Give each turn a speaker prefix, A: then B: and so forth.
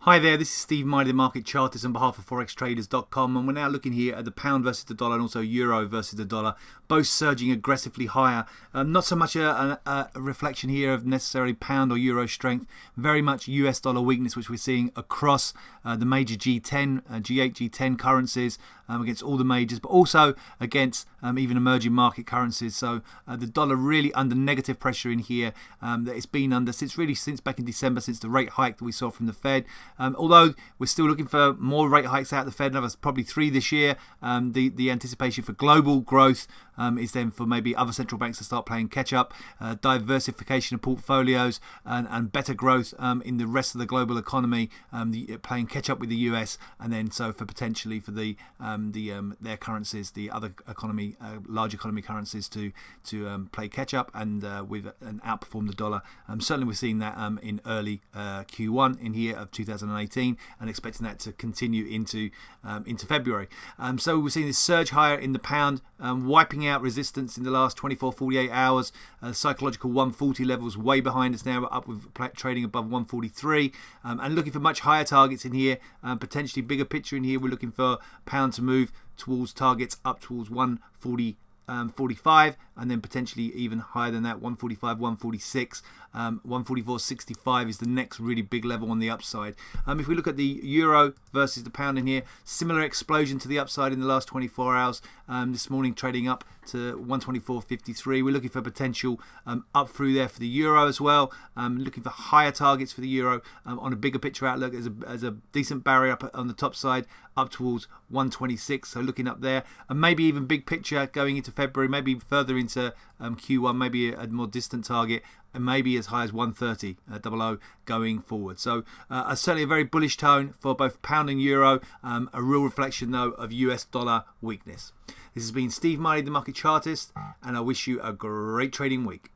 A: Hi there, this is Steve Miley, the Market Chartist on behalf of ForexTraders.com, and we're now looking here at the pound versus the dollar and also euro versus the dollar, both surging aggressively higher. Not so much a reflection here of necessarily pound or euro strength, very much US dollar weakness, which we're seeing across the major G10, G8, G10 currencies against all the majors, but also against even emerging market currencies. So the dollar really under negative pressure in here that it's been under since back in December, since the rate hike that we saw from the Fed. Although we're still looking for more rate hikes out of the Fed, another probably 3 this year, the anticipation for global growth is then for maybe other central banks to start playing catch up, diversification of portfolios and better growth in the rest of the global economy, playing catch up with the US, and then so for potentially for their currencies, the other economy, large economy currencies to play catch up and outperform the dollar. Certainly we're seeing that in early Q1 in here of 2018 and expecting that to continue into February. So we're seeing this surge higher in the pound, wiping out resistance in the last 24-48 hours. Psychological 140 levels way behind us now, up with trading above 143, and looking for much higher targets in here, potentially bigger picture in here. We're looking for pound to move towards targets up towards 140.45, and then potentially even higher than that, 145, 146, 144.65 is the next really big level on the upside. If we look at the euro versus the pound in here, similar explosion to the upside in the last 24 hours. This morning trading up to 124.53. We're looking for potential up through there for the euro as well. Looking for higher targets for the euro on a bigger picture outlook as a decent barrier up on the top side up towards 126. So looking up there, and maybe even big picture going into February, maybe further into Q1, maybe a more distant target, and maybe as high as 130 going forward. So certainly a very bullish tone for both pound and euro, a real reflection though of US dollar weakness. This has been Steve Miley, the Market Chartist, and I wish you a great trading week.